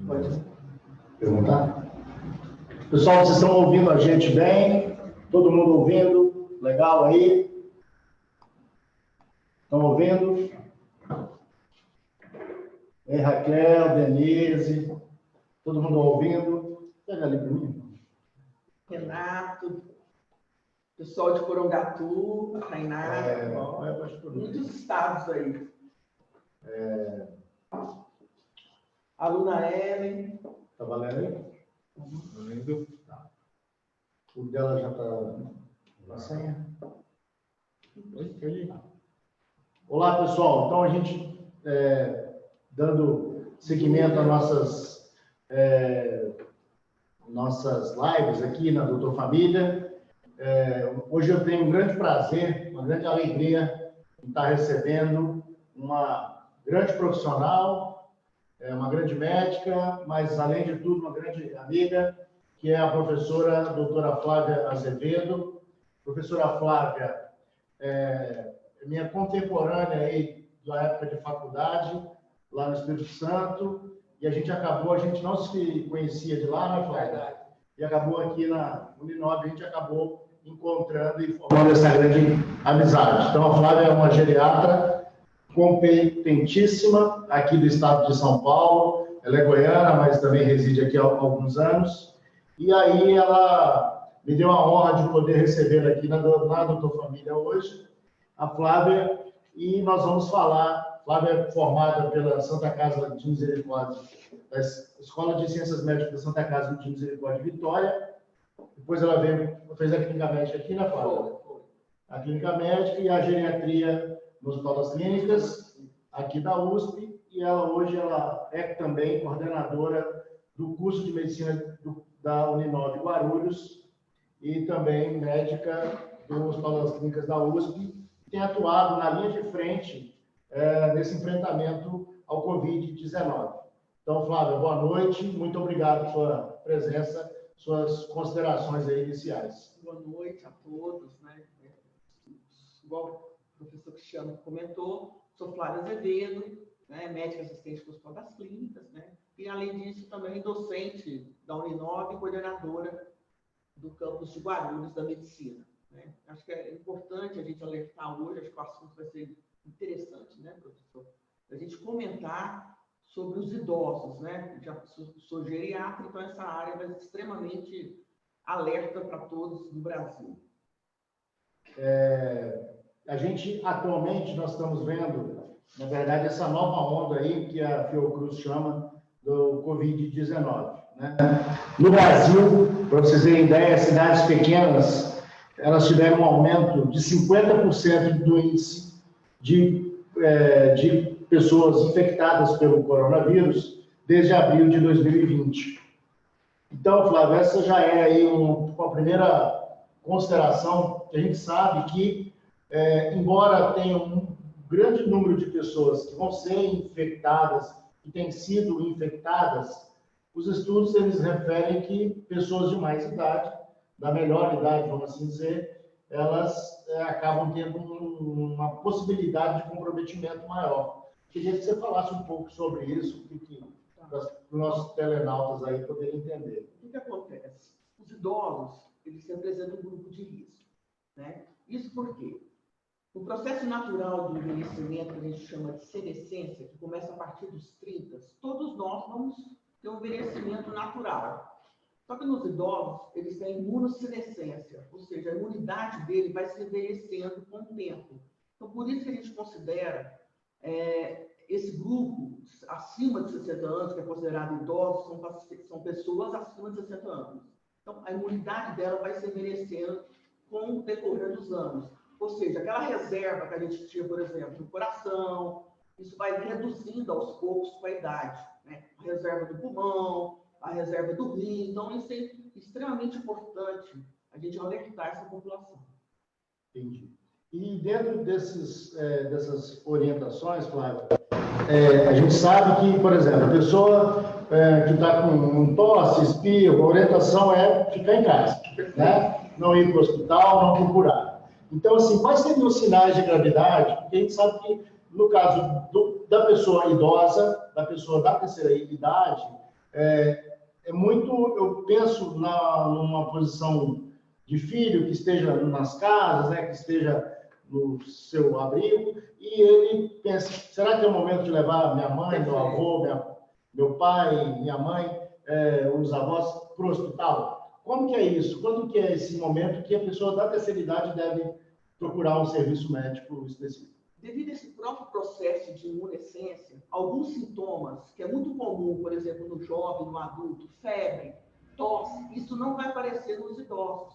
Pode perguntar? Pessoal, vocês estão ouvindo a gente bem? Todo mundo ouvindo? Legal aí? Estão ouvindo? Ei, Raquel, Denise, todo mundo ouvindo? Pega ali para mim. Renato, pessoal de Porongatu, Tainá, muitos estados aí. Aluna Ellen. Está valendo aí? Valendo. Tá. O dela já está na senha? Olá, pessoal. Então, a gente dando seguimento às nossas lives aqui na Doutor Família. Hoje eu tenho um grande prazer, uma grande alegria em estar recebendo uma grande profissional, uma grande médica, mas, além de tudo, uma grande amiga, que é a professora doutora Flávia Azevedo. Professora Flávia é minha contemporânea aí da época de faculdade, lá no Espírito Santo, e a gente não se conhecia de lá, né, Flávia? E acabou aqui na Uninove, a gente acabou encontrando e formando essa grande amizade. Então, a Flávia é uma geriatra competentíssima aqui do estado de São Paulo. Ela é goiana, mas também reside aqui há alguns anos. E aí ela me deu a honra de poder recebê-la aqui na Doutor Família hoje, a Flávia, e nós vamos falar. Flávia é formada pela Santa Casa de Misericórdia, da Escola de Ciências Médicas da Santa Casa de Misericórdia Vitória. Depois ela fez a clínica médica aqui, né, Flávia? A clínica médica e a geriatria no Hospital das Clínicas, aqui da USP, e ela é também coordenadora do curso de medicina da Uninove Guarulhos e também médica do Hospital das Clínicas da USP, e tem atuado na linha de frente nesse enfrentamento ao Covid-19. Então, Flávia, boa noite, muito obrigado por sua presença, suas considerações aí iniciais. Boa noite a todos, né? Igual o professor Cristiano comentou, sou Flávia Azevedo, né, médica assistente do Hospital das Clínicas, né, e além disso também docente da Uninove e coordenadora do campus de Guarulhos da Medicina. Né. Acho que é importante a gente alertar hoje, acho que o assunto vai ser interessante, né, professor? A gente comentar sobre os idosos, né? Já sou geriatra, então essa área vai ser extremamente alerta para todos no Brasil. A gente, atualmente, nós estamos vendo, na verdade, essa nova onda aí que a Fiocruz chama do Covid-19. Né? No Brasil, para vocês terem ideia, cidades pequenas, elas tiveram um aumento de 50% do índice de pessoas infectadas pelo coronavírus desde abril de 2020. Então, Flávio, essa já é aí uma primeira consideração. A gente sabe que, embora tenha um grande número de pessoas que vão ser infectadas, que têm sido infectadas, os estudos eles referem que pessoas de mais idade, da melhor idade, vamos assim dizer, elas acabam tendo uma possibilidade de comprometimento maior. Queria que você falasse um pouco sobre isso, para os nossos telenautas aí poderem entender. O que acontece? Os idosos, eles representam um grupo de risco, né? Isso por quê? O processo natural do envelhecimento, que a gente chama de senescência, que começa a partir dos 30, todos nós vamos ter um envelhecimento natural. Só que nos idosos, eles têm imunossenescência, ou seja, a imunidade dele vai se envelhecendo com o tempo. Então, por isso que a gente considera esse grupo acima de 60 anos, que é considerado idosos, são pessoas acima de 60 anos. Então, a imunidade dela vai se envelhecendo com o decorrer dos anos. Ou seja, aquela reserva que a gente tinha, por exemplo, no coração, isso vai reduzindo aos poucos com a idade. Né? A reserva do pulmão, a reserva do rim. Então, isso é extremamente importante a gente alertar essa população. Entendi. E dentro dessas orientações, Flávio, a gente sabe que, por exemplo, a pessoa que está com um tosse, espirro, a orientação é ficar em casa, né? Não ir para o hospital, não procurar. Então, assim, quais seriam os sinais de gravidade? Porque a gente sabe que, no caso da pessoa idosa, da pessoa da terceira idade, é muito, eu penso numa posição de filho que esteja nas casas, né, que esteja no seu abrigo, e ele pensa, será que é o momento de levar minha mãe, meu avô, meu pai, minha mãe, os avós para o hospital? Como que é isso? Quando que é esse momento que a pessoa da terceira idade deve procurar um serviço médico específico? Devido a esse próprio processo de imunescência, alguns sintomas, que é muito comum, por exemplo, no jovem, no adulto, febre, tosse, isso não vai aparecer nos idosos.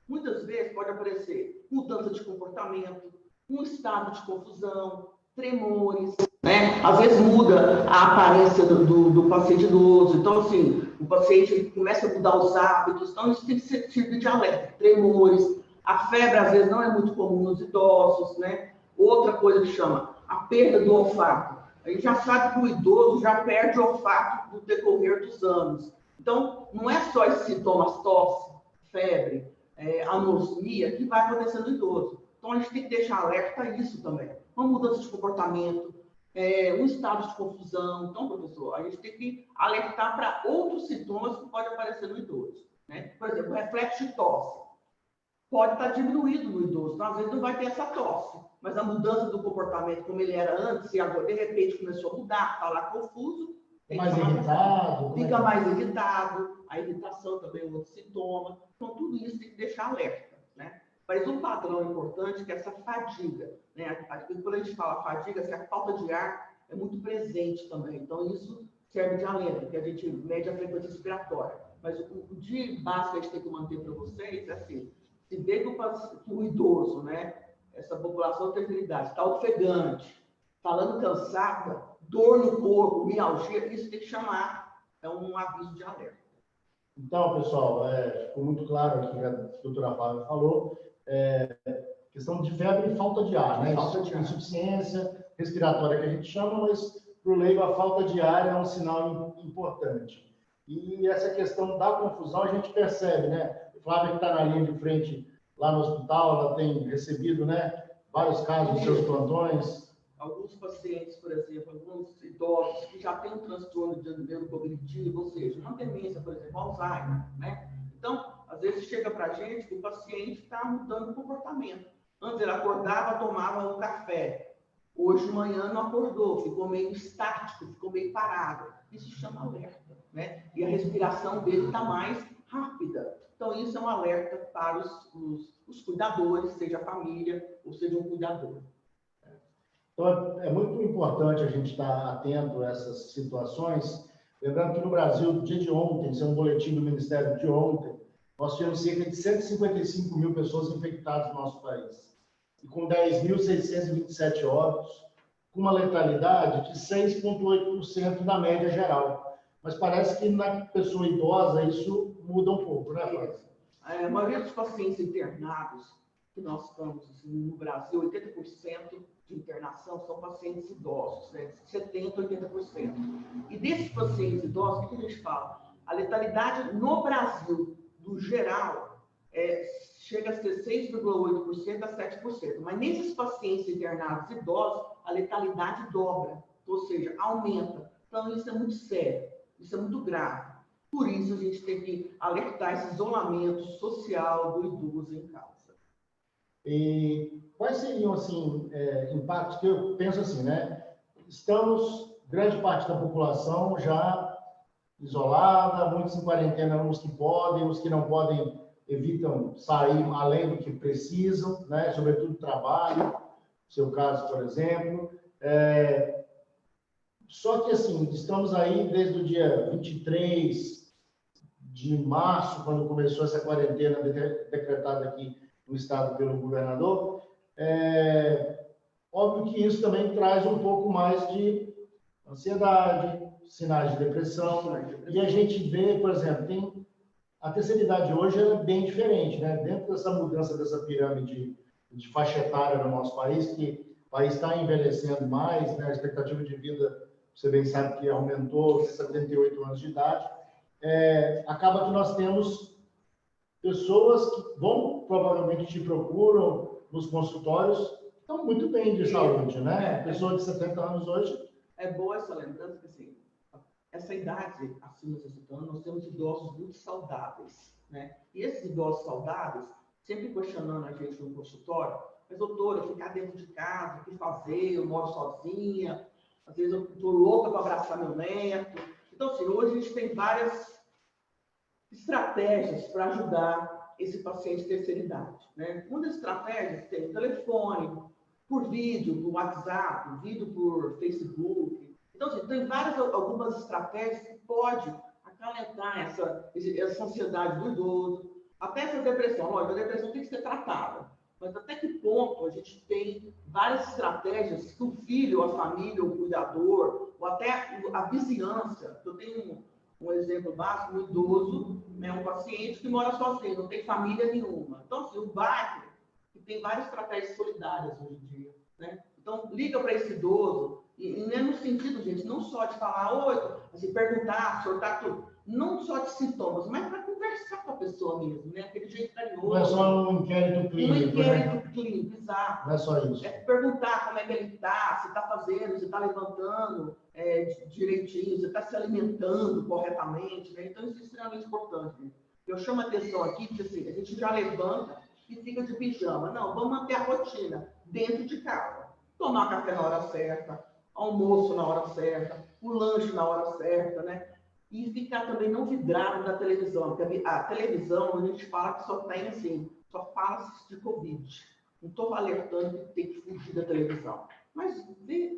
Muitas vezes pode aparecer mudança de comportamento, um estado de confusão, tremores, né? Às vezes muda a aparência do paciente idoso. Então, assim, o paciente começa a mudar os hábitos. Então, isso tem que ser tipo de alerta. Tremores. A febre, às vezes, não é muito comum nos idosos, né? Outra coisa que chama a perda do olfato. A gente já sabe que o idoso já perde o olfato no decorrer dos anos. Então, não é só esses sintomas, tosse, febre, anosmia, que vai acontecer no idoso. Então, a gente tem que deixar alerta a isso também. Uma mudança de comportamento, um estado de confusão. Então, professor, a gente tem que alertar para outros sintomas que podem aparecer no idoso, né? Por exemplo, o reflexo de tosse pode estar diminuído no idoso. Então, às vezes não vai ter essa tosse, mas a mudança do comportamento, como ele era antes, e agora de repente começou a mudar, está lá confuso, mais irritado, fica mais irritado, a irritação também é um outro sintoma. Então, tudo isso tem que deixar alerta, né? Mas um padrão importante que é essa fadiga, né? Quando a gente fala fadiga, assim, a falta de ar é muito presente também. Então, isso serve de alerta, que a gente mede a frequência respiratória. Mas o de básico que a gente tem que manter para vocês é assim, se vê que o idoso, né, essa população de terceira idade, está ofegante, falando cansada, dor no corpo, mialgia, isso tem que chamar, é um aviso de alerta. Então, pessoal, ficou muito claro aqui que a doutora Flávia falou, questão de febre e falta de ar, né? Falta de ar. Insuficiência respiratória que a gente chama, mas para o leigo a falta de ar é um sinal importante. E essa questão da confusão a gente percebe, né? Flávia, que está na linha de frente lá no hospital, ela tem recebido, né, vários casos nos seus plantões. Alguns pacientes, por exemplo, alguns idosos que já têm um transtorno de neurocognitivo, ou seja, uma demência, por exemplo, Alzheimer, né? Então, às vezes chega para a gente que o paciente está mudando o comportamento. Antes ele acordava, tomava um café. Hoje de manhã não acordou, ficou meio estático, ficou meio parado. Isso chama alerta, né? E a respiração dele está mais rápida. Então, isso é um alerta para os cuidadores, seja a família ou seja um cuidador. Então, é muito importante a gente estar atento a essas situações. Lembrando que no Brasil, no dia de ontem, isso é um boletim do Ministério de ontem, nós tivemos cerca de 155 mil pessoas infectadas no nosso país. E com 10.627 óbitos, com uma letalidade de 6,8% na média geral. Mas parece que na pessoa idosa isso muda um pouco, né, Flávia? A maioria dos pacientes internados que nós estamos assim, no Brasil, 80% de internação são pacientes idosos, né? 70%, 80%. E desses pacientes idosos, o que a gente fala? A letalidade no Brasil, no geral, chega a ser 6,8% a 7%. Mas nesses pacientes internados idosos, a letalidade dobra, ou seja, aumenta. Então, isso é muito sério, isso é muito grave. Por isso, a gente tem que alertar esse isolamento social do idoso em casa. E quais seriam, assim, impactos que eu penso assim, né? Estamos, grande parte da população já isolada, muitos em quarentena, uns que podem, os que não podem evitam sair além do que precisam, né? Sobretudo trabalho, seu caso, por exemplo. Só que, assim, estamos aí desde o dia 23 de março, quando começou essa quarentena decretada aqui no estado pelo governador. Óbvio que isso também traz um pouco mais de ansiedade, sinais de depressão. E a gente vê, por exemplo, a terceira idade hoje é bem diferente, né? Dentro dessa mudança dessa pirâmide de faixa etária no nosso país, que o país está envelhecendo mais, né? A expectativa de vida, você bem sabe que aumentou 78 anos de idade. Acaba que nós temos pessoas que provavelmente te procuram nos consultórios estão muito bem de saúde, né? Pessoa de 70 anos hoje. É boa essa lembrança que, assim, essa idade acima de 60 anos, nós temos idosos muito saudáveis, né? E esses idosos saudáveis, sempre questionando a gente no consultório, mas doutora, ficar dentro de casa, o que fazer? Eu moro sozinha, às vezes eu estou louca para abraçar meu neto. Então, assim, hoje a gente tem várias estratégias para ajudar esse paciente de terceira idade, né? Uma das estratégias tem o telefone, por vídeo, por WhatsApp, vídeo por Facebook. Então, assim, tem algumas estratégias que pode acalentar essa ansiedade do idoso, até essa depressão. Olha, a depressão tem que ser tratada, mas até que ponto a gente tem várias estratégias que o filho, a família, o cuidador, ou até a vizinhança. Eu tenho um exemplo básico, um idoso, né, um paciente que mora sozinho, não tem família nenhuma. Então, assim, o bairro que tem várias estratégias solidárias hoje em dia, né? Então, liga para esse idoso, e não é no sentido, gente, não só de falar, oi, assim, perguntar, sortar tudo, não só de sintomas, mas para conversar com a pessoa mesmo, né? Aquele jeito carinhoso. Não é só um inquérito clínico, Um inquérito clínico, exato. Não é só isso. É perguntar como é que ele está, se está fazendo, se está levantando direitinho, se está se alimentando corretamente, né? Então, isso é extremamente importante. Né? Eu chamo a atenção aqui, porque assim, a gente já levanta e fica de pijama. Não, vamos manter a rotina dentro de casa. Tomar café na hora certa, almoço na hora certa, o lanche na hora certa, né? E ficar também não vidrado da televisão, porque a televisão, a gente fala que só tem assim, só fala de Covid. Não estou alertando que tem que fugir da televisão. Mas,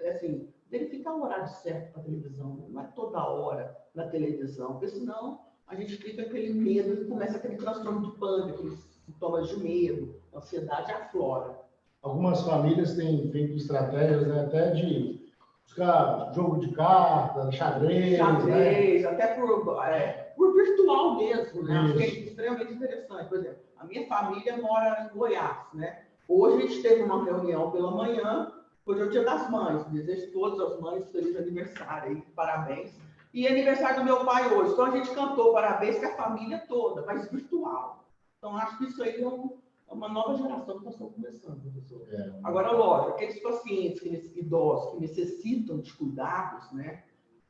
assim, verificar o horário certo para a televisão. Não é toda hora na televisão, porque senão a gente fica aquele medo e começa aquele transtorno de pânico, aqueles sintomas de medo, ansiedade aflora. Algumas famílias têm feito estratégias, né, até de buscar jogo de cartas, xadrez. Xadrez, né? Até por virtual mesmo, né? Acho que é extremamente interessante. Por exemplo, a minha família mora em Goiás, né? Hoje a gente teve uma reunião pela manhã, hoje é o Dia das Mães. Desejo a todas as mães feliz aniversário aí, parabéns. E aniversário do meu pai hoje. Então a gente cantou parabéns com a família toda, mas virtual. Então acho que isso aí é uma nova geração que nós estamos começando, professor. Agora, lógico, aqueles pacientes, idosos que necessitam de cuidados, né?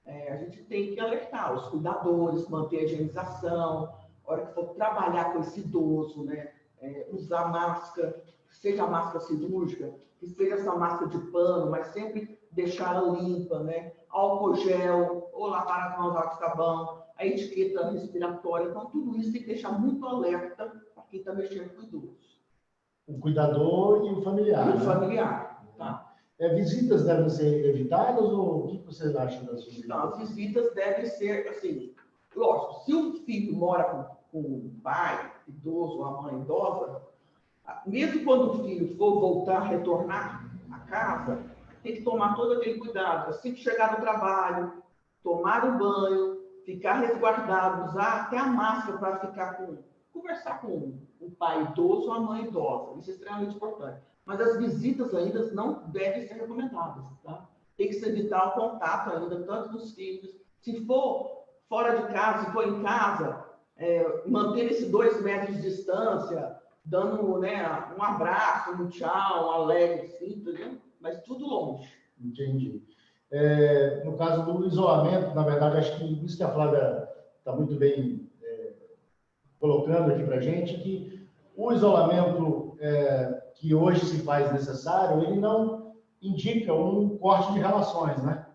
A gente tem que alertar os cuidadores, manter a higienização, a hora que for trabalhar com esse idoso, né? Usar máscara, seja a máscara cirúrgica, que seja essa máscara de pano, mas sempre deixar ela limpa, né? Álcool gel, ou lavar as mãos água e sabão, a etiqueta respiratória. Então, tudo isso tem que deixar muito alerta para quem está mexendo com o idoso. O cuidador e o familiar. E o familiar, tá? Visitas devem ser evitadas ou o que você acha das visitas? Não, as visitas devem ser, assim, lógico, se o filho mora com o pai idoso ou a mãe idosa, mesmo quando o filho for voltar, retornar à casa, tem que tomar todo aquele cuidado. Assim que chegar no trabalho, tomar o banho, ficar resguardado, usar até a máscara para conversar com o pai idoso ou a mãe idosa. Isso é extremamente importante. Mas as visitas ainda não devem ser recomendadas, tá? Tem que se evitar o contato ainda, tanto dos filhos. Se for fora de casa, se for em casa, manter esses 2 metros de distância, dando, né, um abraço, um tchau, um alegre, assim, entendeu? Mas tudo longe. Entendi. No caso do isolamento, na verdade, acho que isso que a Flávia está muito bem colocando aqui para a gente, que o isolamento que hoje se faz necessário, ele não indica um corte de relações, né?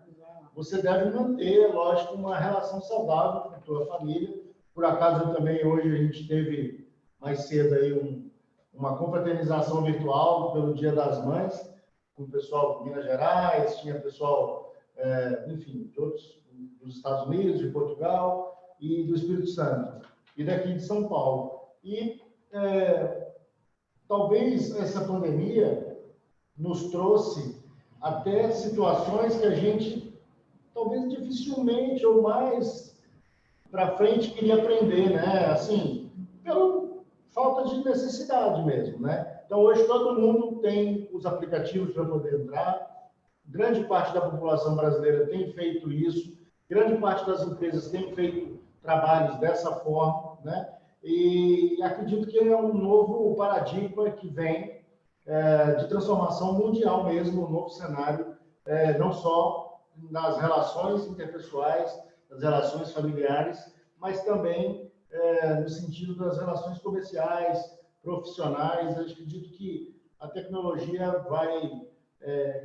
Você deve manter, lógico, uma relação saudável com a tua família. Por acaso, também hoje a gente teve mais cedo aí uma confraternização virtual pelo Dia das Mães, com o pessoal de Minas Gerais, tinha pessoal, enfim, de outros, dos Estados Unidos, de Portugal e do Espírito Santo, e daqui de São Paulo. E talvez essa pandemia nos trouxe até situações que a gente, talvez dificilmente ou mais para frente, queria aprender, né? Assim, pela falta de necessidade mesmo, né? Então, hoje todo mundo tem os aplicativos para poder entrar, grande parte da população brasileira tem feito isso, grande parte das empresas tem feito trabalhos dessa forma, né? E acredito que é um novo paradigma que vem de transformação mundial mesmo, um novo cenário, não só nas relações interpessoais, nas relações familiares, mas também no sentido das relações comerciais, profissionais. Eu acredito que a tecnologia vai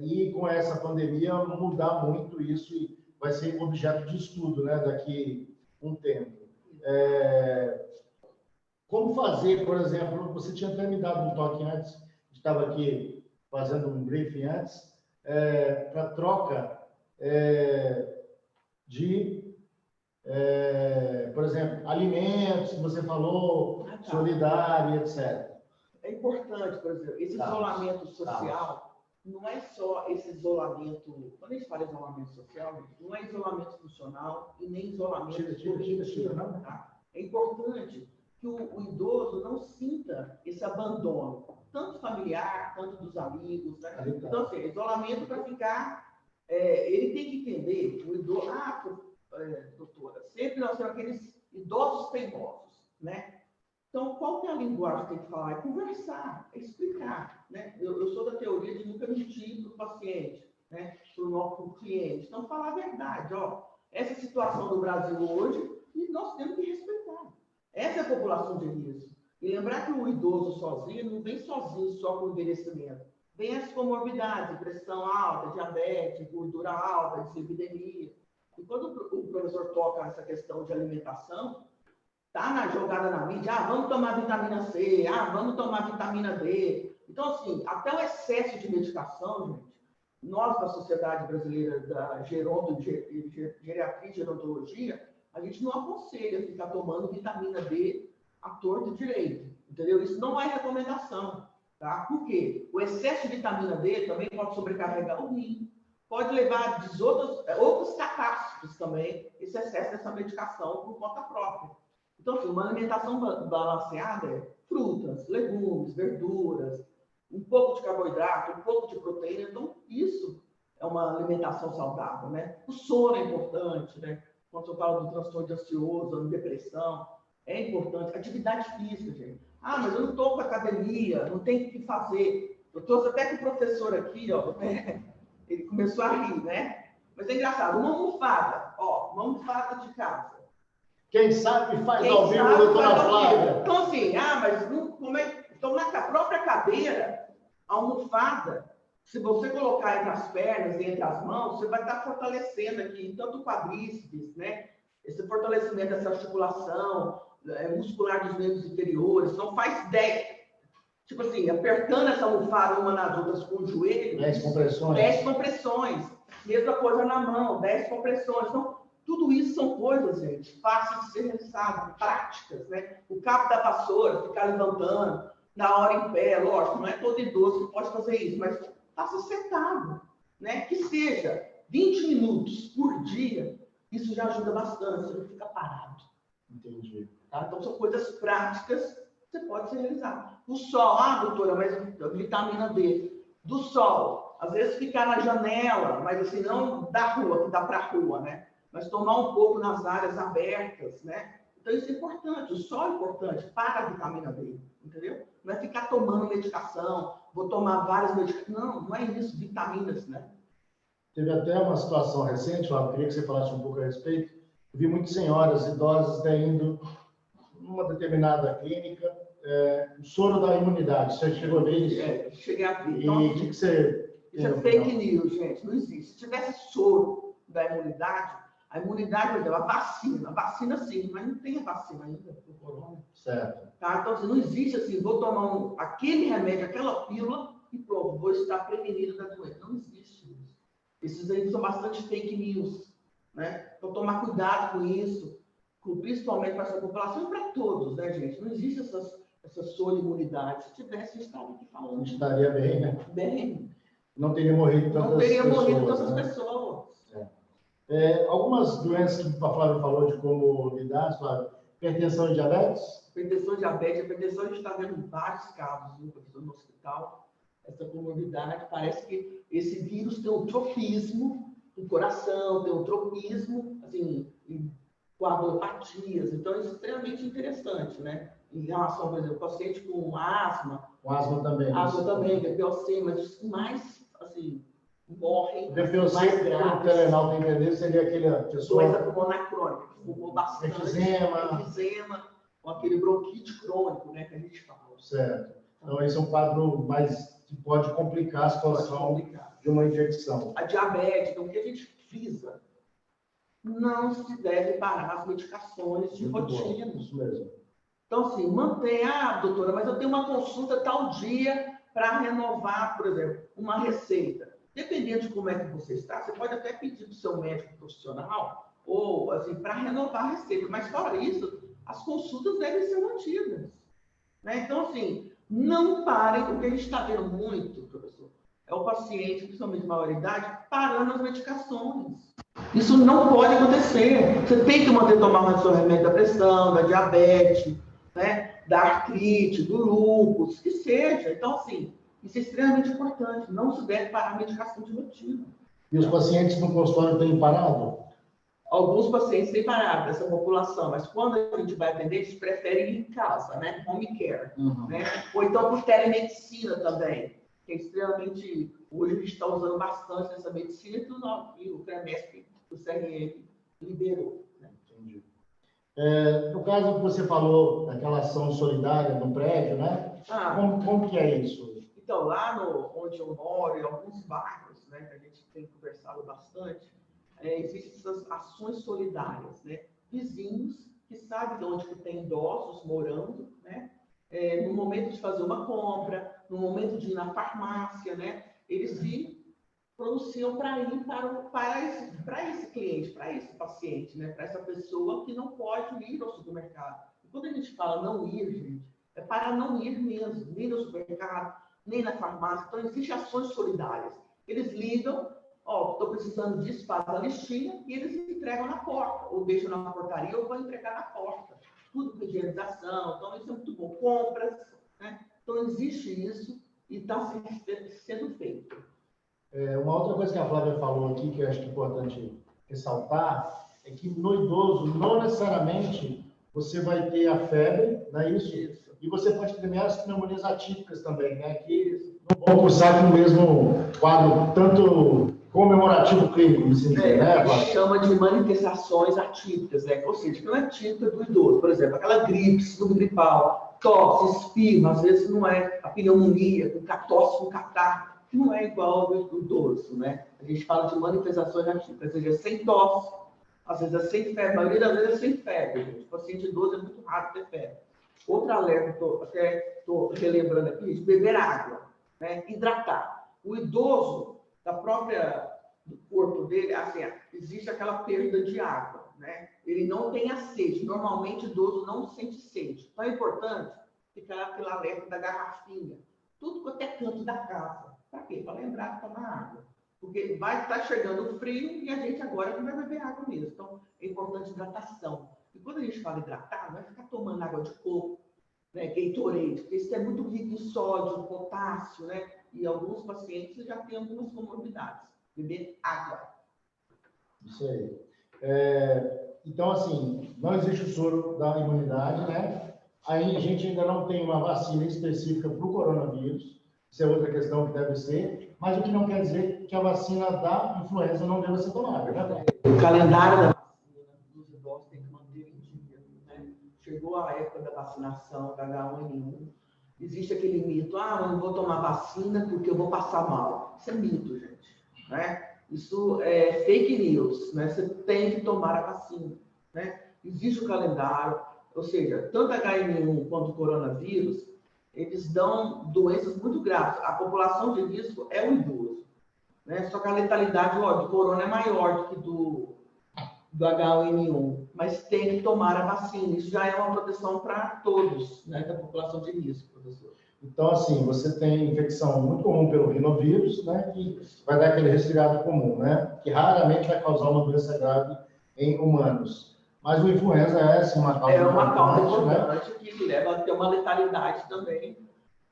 ir com essa pandemia mudar muito isso e vai ser objeto de estudo, né, daqui um tempo. Como fazer, por exemplo, você tinha até me dado um toque antes, estava aqui fazendo um briefing antes, para troca de, por exemplo, alimentos, que você falou, solidário, etc. É importante, por exemplo, esse isolamento social, não é só esse isolamento, quando a gente fala isolamento social, não é isolamento funcional e nem isolamento cognitivo. Tá? É importante que o idoso não sinta esse abandono, tanto familiar, quanto dos amigos. Né? Então, assim, isolamento para ficar... ele tem que entender, o idoso... doutora, sempre nós temos aqueles idosos teimosos, né? Então, qual que é a linguagem que tem que falar? É conversar, é explicar. Né? Eu sou da teoria de nunca mentir para o paciente, né? Para o cliente. Então, falar a verdade. Ó, essa situação do Brasil hoje, e nós temos que respeitar. Essa é a população de risco. E lembrar que o idoso sozinho não vem sozinho só com o envelhecimento. Vem as comorbidades, pressão alta, diabetes, gordura alta, dislipidemia. E quando o professor toca nessa questão de alimentação, tá na jogada na mídia, vamos tomar vitamina C, vamos tomar vitamina D. Então, assim, até o excesso de medicação, gente, nós da Sociedade Brasileira da Geriatria e Gerontologia, a gente não aconselha ficar tomando vitamina D à torta e direito, entendeu? Isso não é recomendação, tá? Por quê? O excesso de vitamina D também pode sobrecarregar o rim, pode levar a outras catástrofes também, esse excesso dessa medicação por conta própria. Então, assim, uma alimentação balanceada é frutas, legumes, verduras, um pouco de carboidrato, um pouco de proteína. Então, isso é uma alimentação saudável, né? O sono é importante, né? Quando eu falo do transtorno de ansioso, da depressão, é importante. Atividade física, gente. Mas eu não estou com academia, não tenho o que fazer. Eu trouxe até com o professor aqui, ó, ele começou a rir, né? Mas é engraçado, uma almofada de casa. Quem sabe faz ao vivo, doutora Flávia. Então, assim, então na própria cadeira, a almofada, se você colocar entre as pernas e entre as mãos, você vai estar fortalecendo aqui, tanto o quadríceps, né? Esse fortalecimento dessa articulação muscular dos membros inferiores. Então, faz 10, tipo assim, apertando essa almofada uma nas outras com o joelho. 10 compressões. 10 compressões. Mesma coisa na mão, 10 compressões. Então, tudo isso são coisas, gente, fáceis de ser realizadas, práticas, né? O cabo da vassoura, ficar levantando, na hora em pé, lógico, não é todo idoso que pode fazer isso, mas faça sentado, né? Que seja 20 minutos por dia, isso já ajuda bastante, você não fica parado. Entendi. Tá? Então, são coisas práticas que você pode ser realizar. O sol, doutora, mas vitamina D. Do sol, às vezes ficar na janela, mas assim, não da rua, que dá para a rua, né? Mas tomar um pouco nas áreas abertas, né? Então, isso é importante. O sol é importante para a vitamina D, entendeu? Não é ficar tomando medicação, vou tomar várias medicações. Não é isso, vitaminas, né? Teve até uma situação recente, Flávio, queria que você falasse um pouco a respeito. Eu vi muitas senhoras idosas indo numa determinada clínica, o soro da imunidade. Você chegou a ver isso? Cheguei a ver. Então, e o que você... Isso é fake news, gente. Não existe. Se tivesse soro da imunidade, a imunidade, por exemplo, a vacina sim, mas não tem a vacina ainda do corona. Certo. Tá? Então, assim, não existe assim, vou tomar aquele remédio, aquela pílula e pronto, vou estar prevenido da doença. Não existe isso. Esses aí são bastante fake news, né? Então, tomar cuidado com isso, principalmente para essa população e para todos, né, gente? Não existe essa soroimunidade. Se tivesse, eu estaria aqui falando. Estaria bem, né? Bem. Não teria morrido tantas pessoas. Não teria morrido tantas né? pessoas. Algumas doenças que a Flávia falou de comorbidades, Flávia, hipertensão e diabetes? Hipertensão e diabetes, a hipertensão a gente está vendo vários casos no hospital, essa comorbidade, parece que esse vírus tem um trofismo no coração, tem um tropismo, assim, em coagulopatias, então isso é extremamente interessante, né? Em relação, por exemplo, paciente com asma, Com asma também. Asma também, DPOC, mas os que mais, assim, morrem, O DPOC, mais para o graves. telenal entender, seria aquele pessoa... Doença pulmonar crônica, que fumou bastante. Efizema, com aquele bronquite crônico, né, que a gente fala. Certo. Então, esse é um quadro mais que pode complicar a situação de uma infecção. A diabetes, então, o que a gente frisa? Não se deve parar as medicações de rotina. Isso mesmo. Então, assim, mantém, doutora, mas eu tenho uma consulta tal dia para renovar, por exemplo, uma receita. Dependendo de como é que você está, você pode até pedir para o seu médico profissional, ou, assim, para renovar a receita. Mas, fora isso, as consultas devem ser mantidas. Né? Então, assim, não parem, o que a gente está vendo muito, professor, é o paciente, principalmente de maioridade, parando as medicações. Isso não pode acontecer. Você tem que manter tomando o seu remédio da pressão, da diabetes, né? Da artrite, do lúpus, que seja. Então, assim, isso é extremamente importante. Não se deve parar a medicação de rotina. E os pacientes no consultório têm parado? Alguns pacientes têm parado dessa população, mas quando a gente vai atender, eles preferem ir em casa, né? Home care. Né? Ou então por telemedicina também, que é extremamente... Hoje a gente está usando bastante essa medicina e o CREMESP, o CRM, liberou. Né? Entendi. No caso que você falou daquela ação solidária no prédio, né? Como que é isso? Então, lá onde eu moro, em alguns bairros, né, que a gente tem conversado bastante, existem essas ações solidárias, né? Vizinhos que sabem de onde que tem idosos morando, né? No momento de fazer uma compra, no momento de ir na farmácia, né? Eles se pronunciam para ir para esse cliente, para esse paciente, né? Para essa pessoa que não pode ir ao supermercado. E quando a gente fala não ir, gente, é para não ir mesmo, nem no supermercado, nem na farmácia. Então, existem ações solidárias. Eles ligam, estou precisando disso, faz a listinha, e eles entregam na porta, ou deixam na portaria, ou vão entregar na porta. Tudo com higienização, então isso é muito bom. Compras, né? Então, existe isso e está sendo feito. Uma outra coisa que a Flávia falou aqui, que eu acho que é importante ressaltar, é que no idoso, não necessariamente você vai ter a febre, não é isso? Isso. E você pode ter as pneumonias atípicas também, né? Que não vão cursar com o mesmo quadro, tanto comemorativo clínico, assim, né, a gente chama de manifestações atípicas, né? Ou seja, que não é típica do idoso. Por exemplo, aquela gripe, síndrome gripal, tosse, espirro, às vezes não é a pneumonia, com tosse, com catarro, que não é igual ao do idoso, né? A gente fala de manifestações atípicas, ou seja, sem tosse, às vezes é sem febre, a maioria das vezes é sem febre, gente. O paciente idoso é muito raro ter febre. Outro alerta, estou relembrando aqui, de beber água, né? Hidratar. O idoso, do corpo dele, assim, existe aquela perda de água, né? Ele não tem a sede. Normalmente, o idoso não sente sede. Então, é importante ficar aquele alerta da garrafinha. Tudo quanto é canto da casa. Para quê? Para lembrar de tomar água. Porque vai estar chegando o frio e a gente agora não vai beber água mesmo. Então, é importante hidratação. E quando a gente fala hidratar, não vai ficar tomando água de coco, né? Gatorade, porque isso é muito rico em sódio, potássio, né? E alguns pacientes já têm algumas comorbidades. Beber água. Isso aí. Então, assim, não existe o soro da imunidade, né? Aí a gente ainda não tem uma vacina específica para o coronavírus. Isso é outra questão que deve ser. Mas o que não quer dizer que a vacina da influenza não deva ser tomada, né? O calendário da vacina dos idosos tem que manter em dia, né? Chegou a época da vacinação da H1N1. Existe aquele mito, eu não vou tomar vacina porque eu vou passar mal. Isso é mito, gente. Né? Isso é fake news, né? Você tem que tomar a vacina, né? Existe o calendário, ou seja, tanto H1N1 quanto o coronavírus, eles dão doenças muito graves. A população de risco é o idoso, né? Só que a letalidade do corona é maior do que do H1N1, mas tem que tomar a vacina. Isso já é uma proteção para todos, né, da população de risco, professor. Então, assim, você tem infecção muito comum pelo rinovírus, né, que vai dar aquele resfriado comum, né, que raramente vai causar uma doença grave em humanos. Mas o influenza é, assim, uma causa importante, né, que leva a ter uma letalidade também,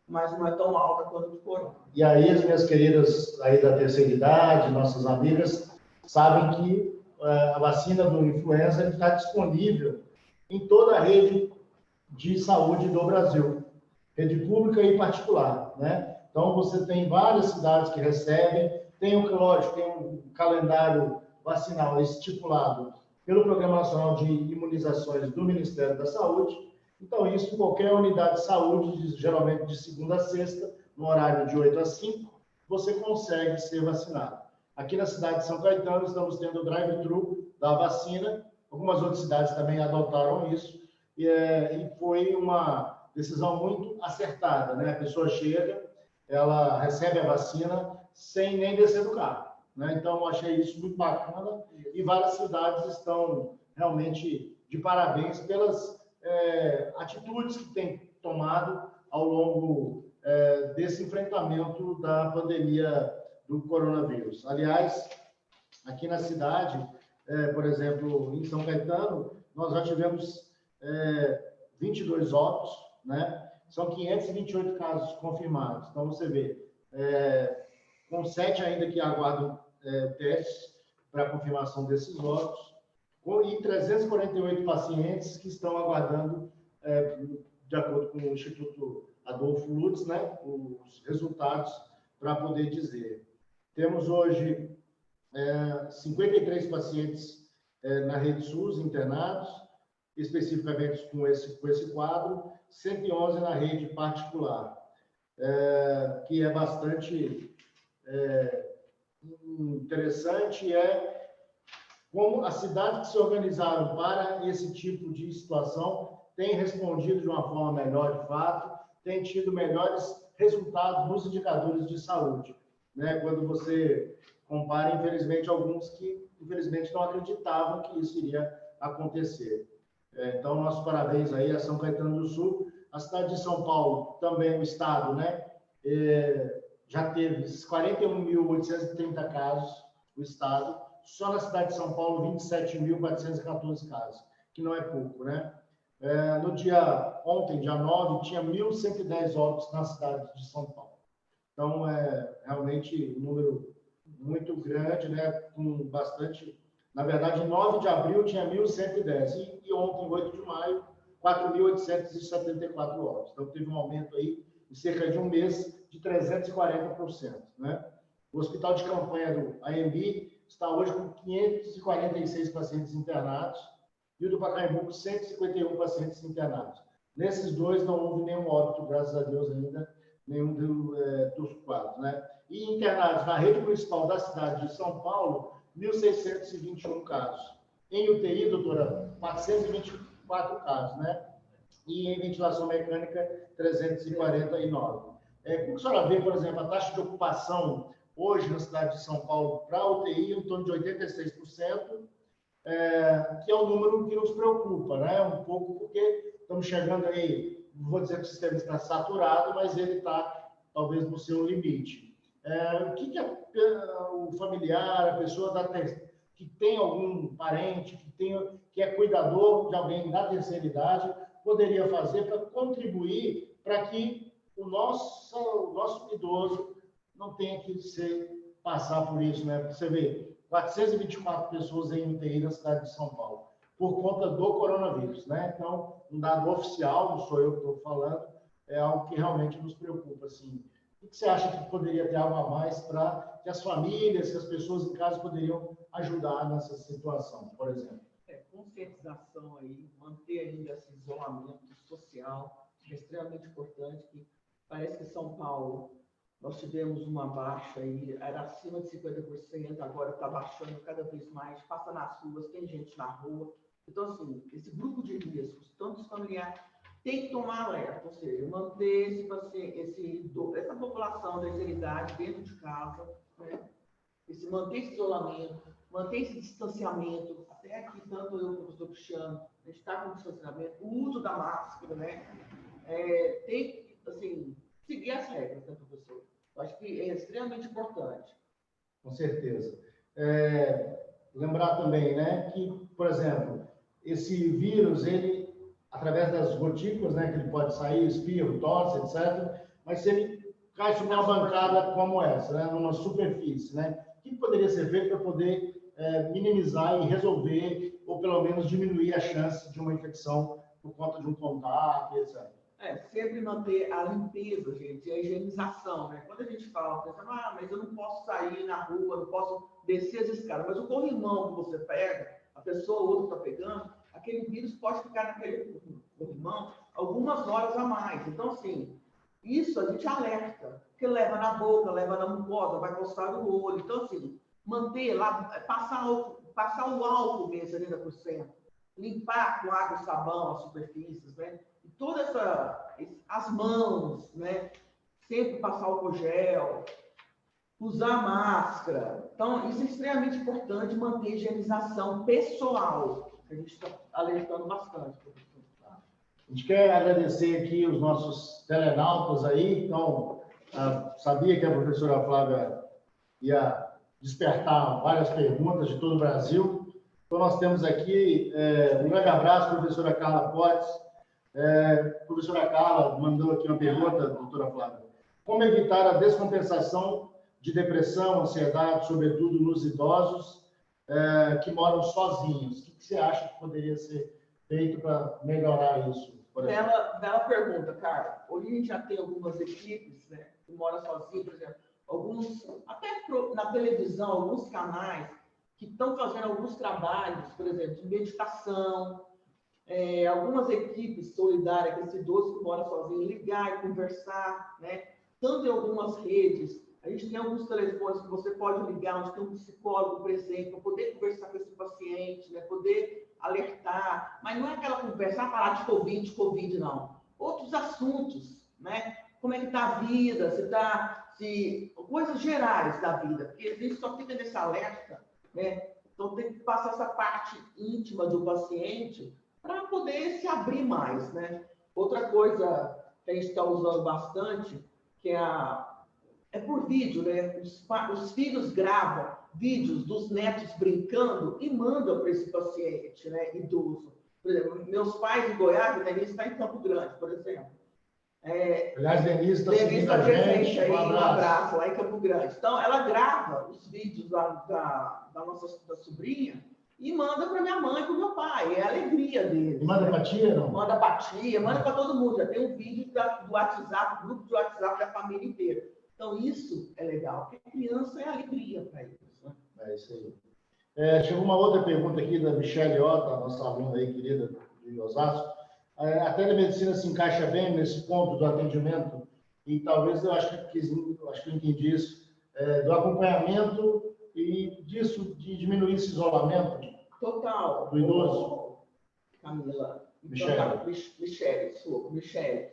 mas não é tão alta quanto o corona. E aí, as minhas queridas aí da terceira idade, nossas amigas, sabem que a vacina do influenza está disponível em toda a rede de saúde do Brasil. rede pública e particular, né? Então, você tem várias cidades que recebem, lógico, tem um calendário vacinal estipulado pelo Programa Nacional de Imunizações do Ministério da Saúde. Então, isso em qualquer unidade de saúde, geralmente de segunda a sexta, no horário de 8 às 5, você consegue ser vacinado. Aqui na cidade de São Caetano, estamos tendo o drive-thru da vacina. Algumas outras cidades também adotaram isso. E foi uma decisão muito acertada, né? A pessoa chega, ela recebe a vacina sem nem descer do carro, né? Então, eu achei isso muito bacana e várias cidades estão realmente de parabéns pelas atitudes que têm tomado ao longo desse enfrentamento da pandemia do coronavírus. Aliás, aqui na cidade, por exemplo, em São Caetano, nós já tivemos 22 óbitos, né? São 528 casos confirmados. Então, você vê, com 7 ainda que aguardam testes para confirmação desses óbitos, e 348 pacientes que estão aguardando, de acordo com o Instituto Adolfo Lutz, né, os resultados para poder dizer. Temos hoje 53 pacientes na rede SUS internados, especificamente com esse quadro, 111 na rede particular, que é bastante interessante, como as cidades que se organizaram para esse tipo de situação têm respondido de uma forma melhor, de fato, têm tido melhores resultados nos indicadores de saúde, né? Quando você compara, infelizmente, alguns que, infelizmente, não acreditavam que isso iria acontecer. Então, nossos parabéns aí a São Caetano do Sul. A cidade de São Paulo, também o estado, né? Já teve 41.830 casos, o estado. Só na cidade de São Paulo, 27.414 casos, que não é pouco, né? No dia ontem, dia 9, tinha 1.110 óbitos na cidade de São Paulo. Então, realmente um número muito grande, né? Com bastante... Na verdade, em 9 de abril tinha 1.110 e ontem, 8 de maio, 4.874 óbitos. Então, teve um aumento aí, em cerca de um mês, de 340%, né? O hospital de campanha do AMB está hoje com 546 pacientes internados e o do Pacaembu com 151 pacientes internados. Nesses dois não houve nenhum óbito, graças a Deus ainda, nenhum dos quadros, né? E internados na rede municipal da cidade de São Paulo, 1.621 casos. Em UTI, doutora, 424 casos, né? E em ventilação mecânica, 349. Como a senhora vê, por exemplo, a taxa de ocupação hoje na cidade de São Paulo para a UTI em torno de 86%, que é um número que nos preocupa, né? Um pouco porque estamos chegando aí, não vou dizer que o sistema está saturado, mas ele está talvez no seu limite. O que o familiar, a pessoa que tem algum parente, que é cuidador de alguém da terceira idade, poderia fazer para contribuir para que o nosso idoso não tenha que passar por isso, né? Você vê, 424 pessoas em UTI na cidade de São Paulo, por conta do coronavírus, né? Então, um dado oficial, não sou eu que estou falando, é algo que realmente nos preocupa, assim. O que você acha que poderia ter algo a mais para que as famílias, que as pessoas em casa poderiam ajudar nessa situação, por exemplo? Conscientização aí, manter ainda esse isolamento social, que é extremamente importante, que parece que São Paulo, nós tivemos uma baixa aí, era acima de 50%, agora está baixando cada vez mais, passa nas ruas, tem gente na rua. Então, assim, esse grupo de riscos, tanto os familiares, tem que tomar alerta, ou seja, manter essa população da terceira idade dentro de casa, né? Manter esse isolamento, manter esse distanciamento, até aqui, tanto eu como o professor Cristiano, a gente está com distanciamento, o uso da máscara, né? Tem que, assim, seguir as regras, né, professor? Eu acho que é extremamente importante. Com certeza. Lembrar também, né, que, por exemplo, esse vírus, ele, através das gotículas, né, que ele pode sair, espirro, tosse, etc., mas se ele cai sobre uma bancada como essa, né, numa superfície, né, o que poderia ser feito para poder minimizar e resolver, ou pelo menos diminuir a chance de uma infecção por conta de um contato, etc.? Sempre manter a limpeza, gente, a higienização, né? Quando a gente fala, por exemplo, mas eu não posso sair na rua, não posso descer as escadas, mas o corrimão que você pega, a pessoa ou outra está pegando, aquele vírus pode ficar naquele corrimão algumas horas a mais. Então, assim, isso a gente alerta, porque leva na boca, leva na mucosa, vai coçar o olho. Então, assim, manter lá, passar o álcool mesmo, 70%, limpar com água e sabão as superfícies, né? E as mãos, né? Sempre passar álcool gel, usar máscara. Então, isso é extremamente importante, manter a higienização pessoal, que a gente está alertando bastante. A gente quer agradecer aqui os nossos telenautas aí. Então, sabia que a professora Flávia ia despertar várias perguntas de todo o Brasil. Então, nós temos aqui um grande abraço, professora Carla Potts. Professora Carla mandou aqui uma pergunta, doutora Flávia. Como evitar a descompensação de depressão, ansiedade, sobretudo nos idosos que moram sozinhos? O que você acha que poderia ser feito para melhorar isso? Bela pergunta, Carla. Hoje a gente já tem algumas equipes, né, que moram sozinhos, por exemplo, até na televisão, alguns canais que estão fazendo alguns trabalhos, por exemplo, de meditação, algumas equipes solidárias com esse idoso que mora sozinho, ligar e conversar, né? Tanto em algumas redes, a gente tem alguns telefones que você pode ligar, onde tem um psicólogo presente, para poder conversar com esse paciente, né? Poder alertar, mas não é aquela conversa, falar de Covid, não. Outros assuntos, né? Como é que está a vida, coisas gerais da vida, porque a gente só fica nesse alerta, né? Então tem que passar essa parte íntima do paciente para poder se abrir mais, né? Outra coisa que a gente está usando bastante, que é por vídeo, né? Os filhos gravam vídeos dos netos brincando e mandam para esse paciente, né, idoso. Por exemplo, meus pais em Goiás, a Denise está em Campo Grande, por exemplo. Aliás, Denise está seguindo a presente gente. aí, Um abraço lá em Campo Grande. Então, ela grava os vídeos da sobrinha e manda para minha mãe e para o meu pai. É a alegria deles. E manda para a tia, não? Manda para a tia, manda para todo mundo. Já tem um vídeo do WhatsApp, grupo de WhatsApp da família inteira. Então, isso é legal, porque criança é alegria para eles. Né? É isso aí. Chegou uma outra pergunta aqui da Michele Ota, nossa aluna aí, querida, de Osasco. A telemedicina se encaixa bem nesse ponto do atendimento? E talvez eu acho que eu entendi isso, do acompanhamento e disso, de diminuir esse isolamento. Total. Do idoso. Camila. Michele. Michele.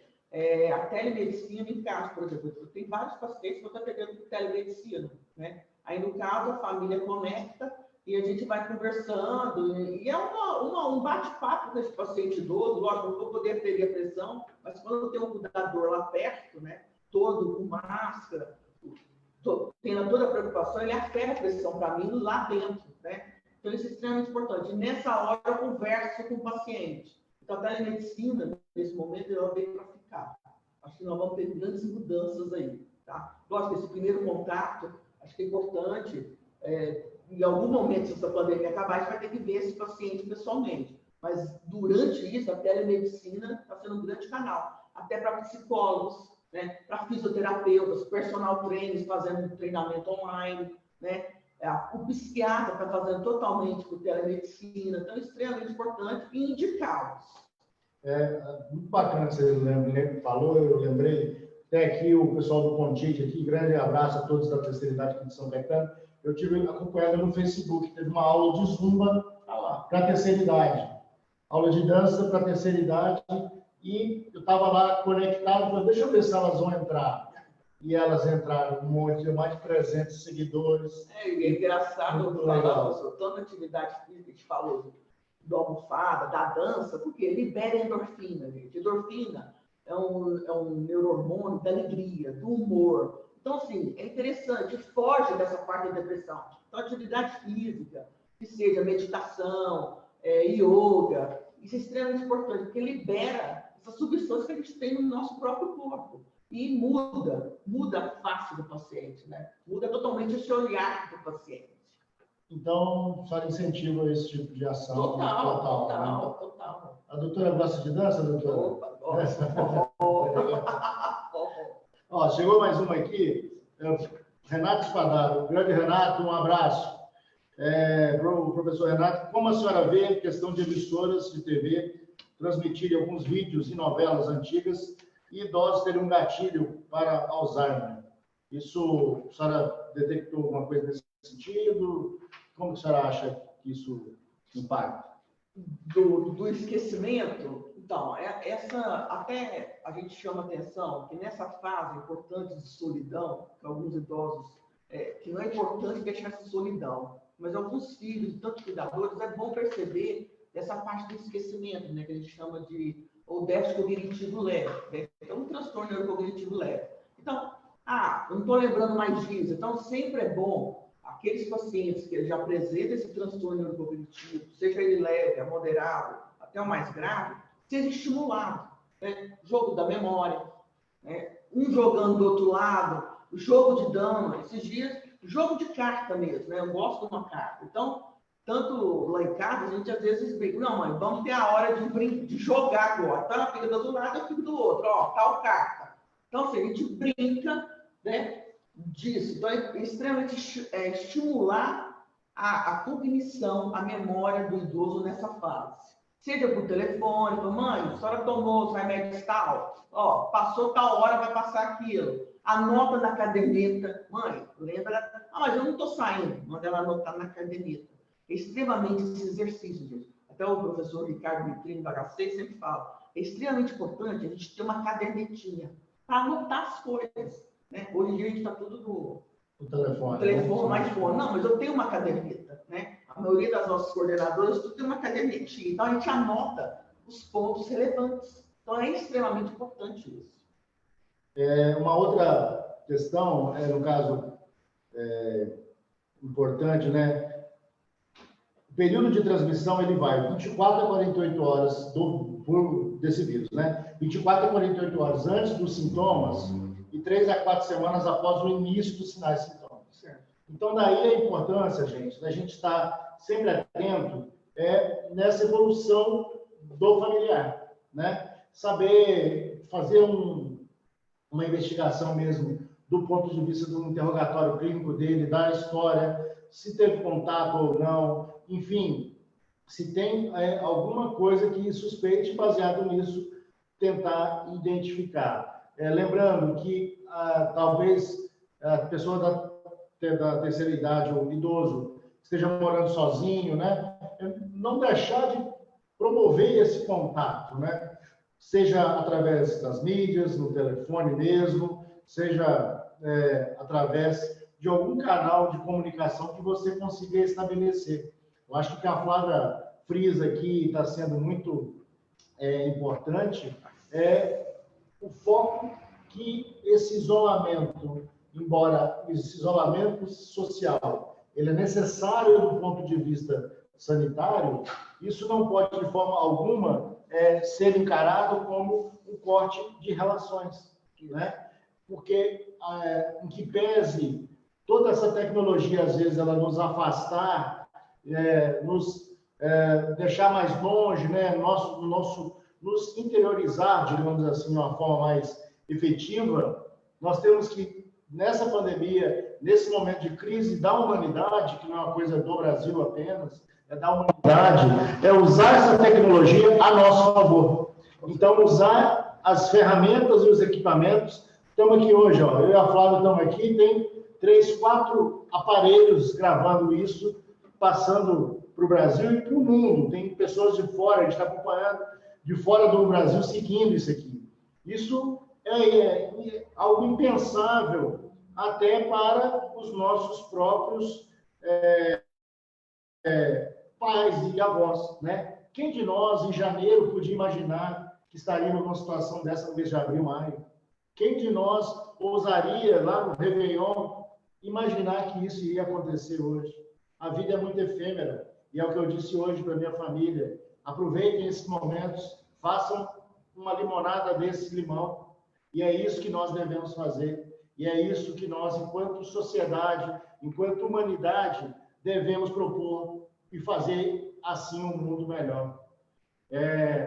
A telemedicina em casa, por exemplo, eu tenho vários pacientes que estão pegando telemedicina, né? Aí, no caso, a família conecta e a gente vai conversando, e é um bate-papo com esse paciente idoso. Lógico, eu não vou poder ferir a pressão, mas quando tem um cuidador lá perto, né, todo com máscara, tendo toda a preocupação, ele afeta a pressão para mim lá dentro, né? Então, isso é extremamente importante. E nessa hora, eu converso com o paciente. Então, a telemedicina, nesse momento, ela veio para ficar. Acho que nós vamos ter grandes mudanças aí, tá? Lógico, esse primeiro contato, acho que é importante. Em algum momento, se essa pandemia acabar, a gente vai ter que ver esse paciente pessoalmente. Mas, durante isso, a telemedicina está sendo um grande canal. Até para psicólogos, né? Para fisioterapeutas, personal trainers fazendo um treinamento online, né? O psiquiatra está fazendo totalmente por telemedicina, então é extremamente importante e indicá-los. Muito bacana que você falou, eu lembrei, até aqui o pessoal do Contite, aqui, grande abraço a todos da terceira idade aqui de São Caetano. Eu tive acompanhando no Facebook, teve uma aula de Zumba para a terceira idade, aula de dança para a terceira idade, e eu estava lá conectado, falei, deixa eu ver se elas vão entrar. E elas entraram, um monte, mais de 300 seguidores. É engraçado falar, toda atividade física, a gente falou do almofada, da dança, porque libera endorfina, gente. Endorfina é um neurohormônio da alegria, do humor. Então, assim, é interessante, foge dessa parte da depressão. Então, atividade física, que seja meditação, yoga, isso é extremamente importante, porque libera essas substâncias que a gente tem no nosso próprio corpo. E muda a face do paciente, né? Muda totalmente esse olhar do paciente. Então, só incentiva esse tipo de ação. Total, Né? total. A doutora gosta de dança, doutora? Opa, gosta. Ó, chegou mais uma aqui. Renato Espadaro. Grande Renato, um abraço. Para o professor Renato, como a senhora vê a questão de emissoras de TV transmitirem alguns vídeos e novelas antigas e idosos terem um gatilho para Alzheimer? Isso, a senhora detectou alguma coisa nesse sentido? Como a senhora acha que isso impacta? Do esquecimento, então, essa até a gente chama atenção que nessa fase importante de solidão, que alguns idosos, que não é importante deixar essa solidão, mas alguns filhos e tantos cuidadores, é bom perceber essa parte do esquecimento, né, que a gente chama de ou déficit cognitivo leve, né? É um transtorno neurocognitivo leve. Então, eu não estou lembrando mais disso. Então, sempre é bom aqueles pacientes que já apresentam esse transtorno neurocognitivo, seja ele leve, moderado, até o mais grave, seja estimulado. Né? Jogo da memória, né? Um jogando do outro lado, jogo de dama, esses dias, jogo de carta mesmo, né? Eu gosto de uma carta. Então, tanto lá em casa, a gente às vezes brinca, não, mãe, vamos ter a hora de jogar agora. Então, ela fica do outro lado, eu fico do outro, ó, tal carta. Então, assim, a gente brinca, né? Disso. Então, é extremamente estimular a cognição, a memória do idoso nessa fase. Seja por telefone, mãe, a senhora tomou os remédios tal, ó, passou tal hora, vai passar aquilo. Anota na caderneta. Mãe, lembra? Mas eu não estou saindo. Manda ela anotar na caderneta. É extremamente esse exercício, gente. Até o professor Ricardo Vitrino do HC sempre fala. É extremamente importante a gente ter uma cadernetinha para anotar as coisas. Né? Hoje em dia a gente está tudo no telefone, mais fone. Não, mas eu tenho uma caderneta. Né? A maioria das nossas coordenadoras tudo tem uma cadernetinha. Então a gente anota os pontos relevantes. Então é extremamente importante isso. Uma outra questão, no caso importante, né? O período de transmissão ele vai 24 a 48 horas desse vírus, né? 24 a 48 horas antes dos sintomas e 3 a 4 semanas após o início dos sinais e sintomas. Certo. Então, daí a importância, gente, da gente estar sempre atento nessa evolução do familiar, né? Saber fazer uma investigação mesmo do ponto de vista do interrogatório clínico dele, da história, se teve contato ou não, enfim, se tem alguma coisa que suspeite, baseado nisso, tentar identificar. Lembrando que talvez a pessoa da terceira idade ou idoso esteja morando sozinho, né? Não deixar de promover esse contato, né? Seja através das mídias, no telefone mesmo, seja através de algum canal de comunicação que você consiga estabelecer. Eu acho que a Flávia frisa aqui está sendo muito importante, o foco que esse isolamento, embora esse isolamento social, ele é necessário do ponto de vista sanitário, isso não pode, de forma alguma, ser encarado como um corte de relações, né? Porque, em que pese toda essa tecnologia, às vezes, ela nos afastar, nos deixar mais longe, né? Nos interiorizar, digamos assim, de uma forma mais efetiva, nós temos que, nessa pandemia, nesse momento de crise da humanidade, que não é uma coisa do Brasil apenas, é da humanidade, usar essa tecnologia a nosso favor. Então, usar as ferramentas e os equipamentos. Estamos aqui hoje, ó, eu e a Flávia estamos aqui, tem 3, 4 aparelhos gravando isso, passando para o Brasil e para o mundo. Tem pessoas de fora, a gente está acompanhando de fora do Brasil, seguindo isso aqui. Isso é algo impensável até para os nossos próprios pais e avós, né? Quem de nós, em janeiro, podia imaginar que estaríamos numa situação dessa no mês de abril, maio? Quem de nós ousaria, lá no Réveillon, imaginar que isso ia acontecer hoje? A vida é muito efêmera, e é o que eu disse hoje para minha família. Aproveitem esses momentos, façam uma limonada desse limão, e é isso que nós devemos fazer, e é isso que nós, enquanto sociedade, enquanto humanidade, devemos propor e fazer, assim, um mundo melhor.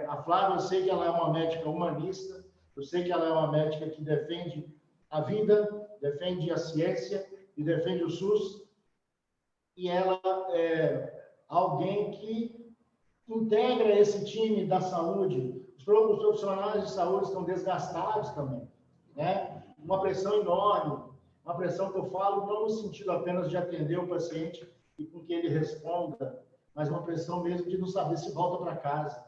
A Flávia, eu sei que ela é uma médica humanista, eu sei que ela é uma médica que defende a vida, defende a ciência e defende o SUS, e ela é alguém que integra esse time da saúde. Os profissionais de saúde estão desgastados também, né? Uma pressão enorme, uma pressão que eu falo não no sentido apenas de atender o paciente e com que ele responda, mas uma pressão mesmo de não saber se volta para casa.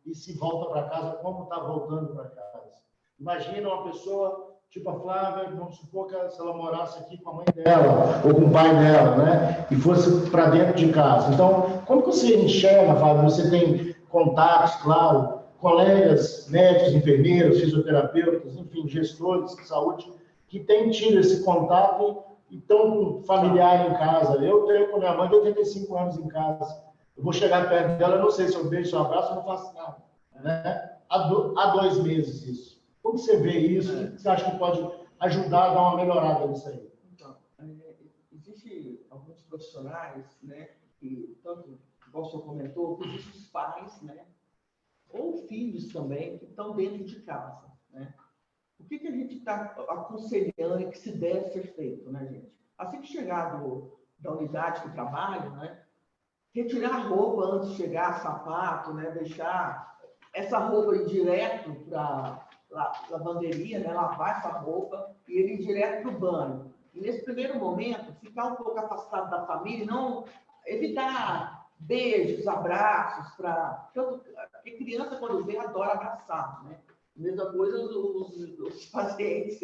E se volta para casa, como está voltando para casa. Imagina uma pessoa, tipo a Flávia, vamos supor que se ela morasse aqui com a mãe dela, ou com o pai dela, né? E fosse para dentro de casa. Então, como que você enxerga, Flávia? Você tem contatos, claro, colegas, médicos, enfermeiros, fisioterapeutas, enfim, gestores de saúde, que têm tido esse contato e estão com familiar em casa. Eu tenho com minha mãe de 85 anos em casa. Eu vou chegar perto dela, eu não sei se eu beijo, se eu abraço, eu não faço nada. Né? Há 2 meses isso. Como você vê isso? O que você acha que pode ajudar a dar uma melhorada nisso aí? Então, existem alguns profissionais, né, que, tanto, igual o senhor comentou, que existem os pais, né, ou filhos também, que estão dentro de casa. Né? O que a gente está aconselhando e que se deve ser feito, né, gente? Assim que chegar da unidade que trabalha, né, retirar a roupa antes de chegar, sapato, né? Deixar essa roupa ir direto para a lavanderia, né? Lavar essa roupa e ele ir direto para o banho. E nesse primeiro momento, ficar um pouco afastado da família, não evitar beijos, abraços, porque criança, quando vê, adora abraçar, né? Mesma coisa os pacientes,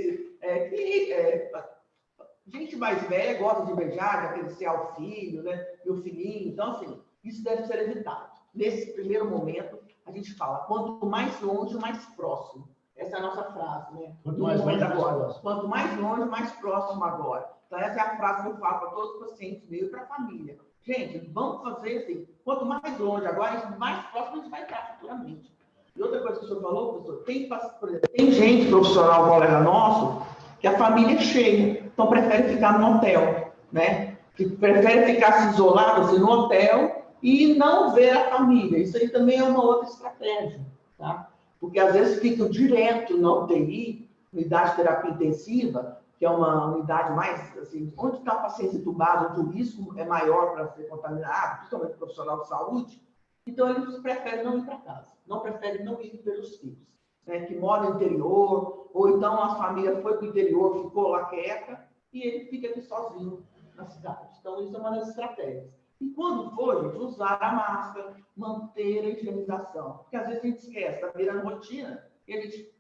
gente mais velha gosta de beijar, de acariciar o filho, né? E o filhinho. Então, assim, isso deve ser evitado. Nesse primeiro momento, a gente fala, quanto mais longe, mais próximo. Essa é a nossa frase, né? Quanto mais longe, mais próximo. Quanto mais longe, mais próximo agora. Então, essa é a frase que eu falo para todos os pacientes meus e para a família. Gente, vamos fazer assim, quanto mais longe agora, mais próximo a gente vai estar futuramente. E outra coisa que o senhor falou, professor, por exemplo, tem gente profissional, colega nosso, que a família é cheia, então prefere ficar no hotel, né? Que prefere ficar se isolado assim, no hotel e não ver a família. Isso aí também é uma outra estratégia, tá? Porque às vezes ficam direto na UTI, unidade de terapia intensiva, que é uma unidade mais, assim, onde está o paciente entubado, onde o risco é maior para ser contaminado, principalmente profissional de saúde, então eles preferem não ir para casa, preferem não ir ver os filhos. Né, que mora no interior, ou então a família foi para o interior, ficou lá quieta, e ele fica aqui sozinho na cidade. Então, isso é uma das estratégias. E quando for, gente, usar a máscara, manter a higienização. Porque às vezes a gente esquece, está virando rotina, e a gente,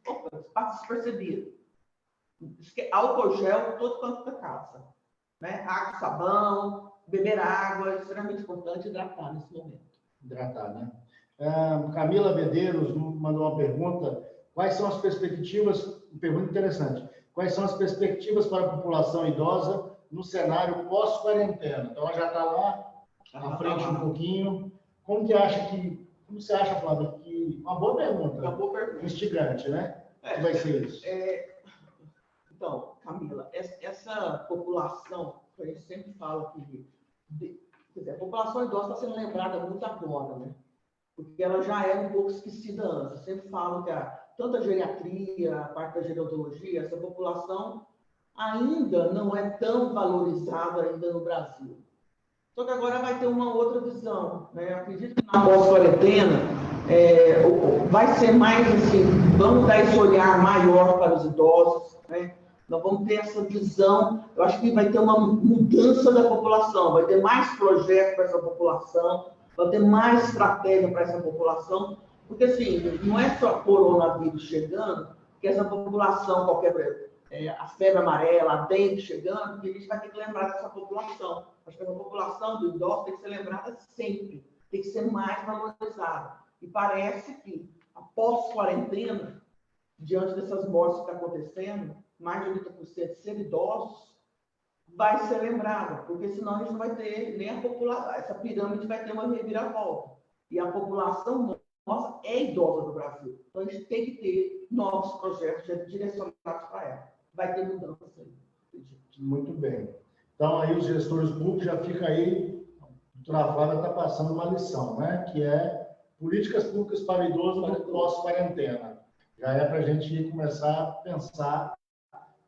passa despercebido. Álcool gel todo canto da casa. Né? Água, sabão, beber água, é extremamente importante hidratar nesse momento. Hidratar, né? Camila Medeiros mandou uma pergunta. Quais são as perspectivas, pergunta interessante, quais são as perspectivas para a população idosa no cenário pós-quarentena? Então, ela já está lá, à frente um pouquinho. Como você acha, Flávia, que... Uma boa pergunta. Instigante, né? Que vai ser isso? Então, Camila, essa população, que a gente sempre fala que... Quer dizer, a população idosa está sendo lembrada muito agora, né? Porque ela já é um pouco esquecida antes. Eu sempre falo que tanto a geriatria, a parte da gerontologia, essa população ainda não é tão valorizada ainda no Brasil. Só que agora vai ter uma outra visão. Né? Eu acredito que na pós-quarentena vai ser mais assim, vamos dar esse olhar maior para os idosos, né? Nós vamos ter essa visão, eu acho que vai ter uma mudança da população, vai ter mais projetos para essa população, vai ter mais estratégia para essa população, porque assim, não é só coronavírus chegando, que essa população, a febre amarela, a dengue chegando, que a gente vai ter que lembrar dessa população. Acho que essa população do idoso tem que ser lembrada sempre, tem que ser mais valorizada. E parece que, após quarentena, diante dessas mortes que estão acontecendo, mais de 80% ser idosos, vai ser lembrada, porque senão a gente não vai ter nem a população, essa pirâmide vai ter uma reviravolta. E a população nossa é idosa no Brasil. Então a gente tem que ter novos projetos direcionados para ela. Vai ter mudança aí. Muito bem. Então aí os gestores públicos já fica aí doutora Flávia está passando uma lição, né? Que é políticas públicas para o idoso no pós-quarentena. Já é para a gente começar a pensar,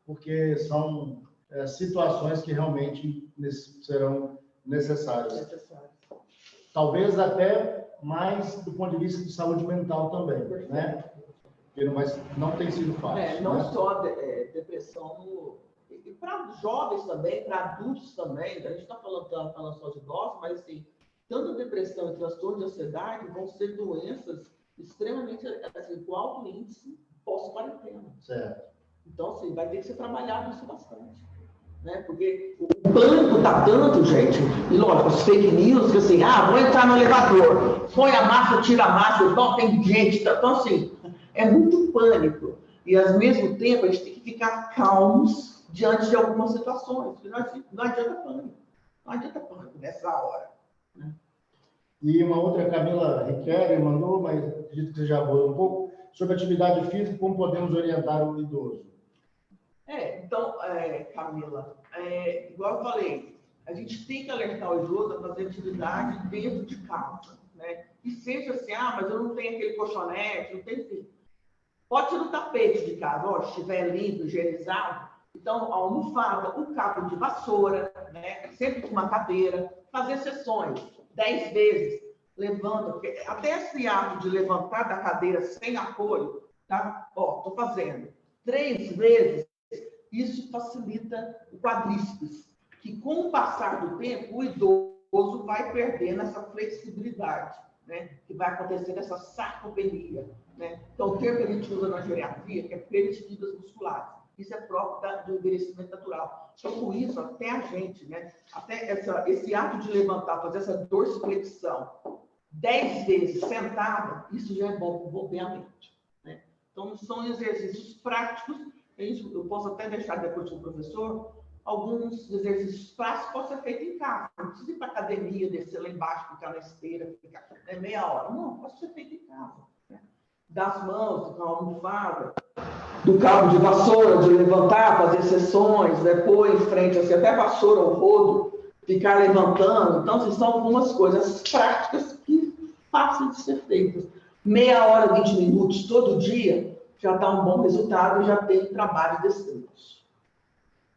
porque são situações que realmente serão necessárias. Talvez até mais do ponto de vista de saúde mental também, né? Mas não tem sido fácil. Não só depressão, e para jovens também, para adultos também, a gente está falando só de idosos, mas assim, tanto a depressão e transtorno de ansiedade vão ser doenças extremamente assim, com alto índice pós-quarentena. Certo. Então, assim, vai ter que ser trabalhado isso bastante. Né? Porque o pânico está tanto, gente, e lógico, os fake news, que assim, vou entrar no elevador, põe a máscara, tira a máscara, então tem gente, então assim, é muito pânico. E ao mesmo tempo, a gente tem que ficar calmos diante de algumas situações, porque não adianta pânico. Não adianta pânico nessa hora. Né? E uma outra, Camila Riquelme mandou, mas acredito que você já abordou um pouco, sobre atividade física, como podemos orientar o idoso. Então, Camila, igual eu falei, a gente tem que alertar o idoso a fazer atividade dentro de casa, né? E seja assim, mas eu não tenho aquele colchonete, não tenho assim. Pode ser no tapete de casa, estiver limpo, higienizado. Então, a almofada, um cabo de vassoura, né? Sempre com uma cadeira, fazer sessões 10 vezes, levanta, porque até esse ato de levantar da cadeira sem apoio, tá? Estou fazendo 3 vezes. Isso facilita o quadríceps, que com o passar do tempo, o idoso vai perdendo essa flexibilidade, né? Que vai acontecendo essa sarcopenia, né? Então, o termo que a gente usa na geriatria, que é peristidas musculares, isso é próprio do envelhecimento natural. Então, com isso, até a gente, né? Até esse ato de levantar, fazer essa dorsiflexão 10 vezes sentada, isso já é bom para o bombeamento, né? Então, são exercícios práticos. Eu posso até deixar depois com o professor alguns exercícios práticos que podem ser feitos em casa. Não precisa ir para a academia, descer lá embaixo, ficar na esteira, ficar meia hora. Não, pode ser feito em casa. Né? Das mãos, com a almofada, do cabo de vassoura, de levantar, fazer sessões, né? Pôr em frente, assim, até vassoura ou rodo, ficar levantando. Então, assim, são algumas coisas práticas que fáceis de ser feitas. Meia hora, 20 minutos, todo dia, já dá um bom resultado e já tem trabalho descritos.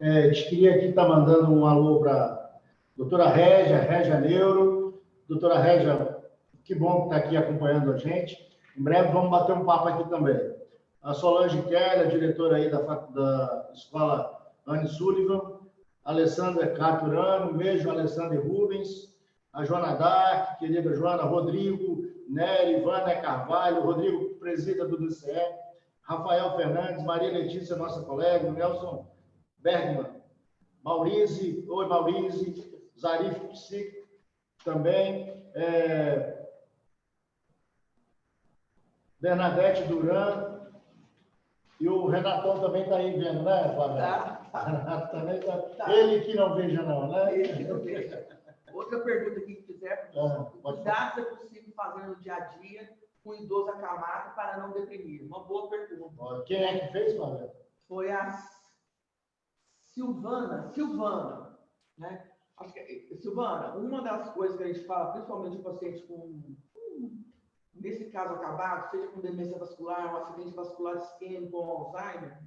A gente queria aqui estar mandando um alô para a doutora Régia Neuro. Doutora Régia, que bom que está aqui acompanhando a gente. Em breve vamos bater um papo aqui também. A Solange Keller, diretora aí da Escola Anne Sullivan. Alessandra Caturano, beijo, Alessandra Rubens. A Joana Dark, querida Joana, Rodrigo, Nery, Vânia Carvalho, Rodrigo, presida do DCE. Rafael Fernandes, Maria Letícia, nossa colega, Nelson Bergman, Maurício, oi Maurício, Zarif Psic, também, Bernadette Duran, e o Renatão também está aí vendo, né, Flávia? Tá. Renato também está. Ele que não veja, não, né? Ele que não veja. Outra pergunta que quiser, cuidados é possível fazer no dia a dia com o idoso acamado para não deprimir? Uma boa pergunta. Quem é que fez, Flávia? Foi a Silvana, né? Acho que, Silvana, uma das coisas que a gente fala, principalmente de pacientes nesse caso acabado, seja com demência vascular, um acidente vascular isquêmico ou Alzheimer,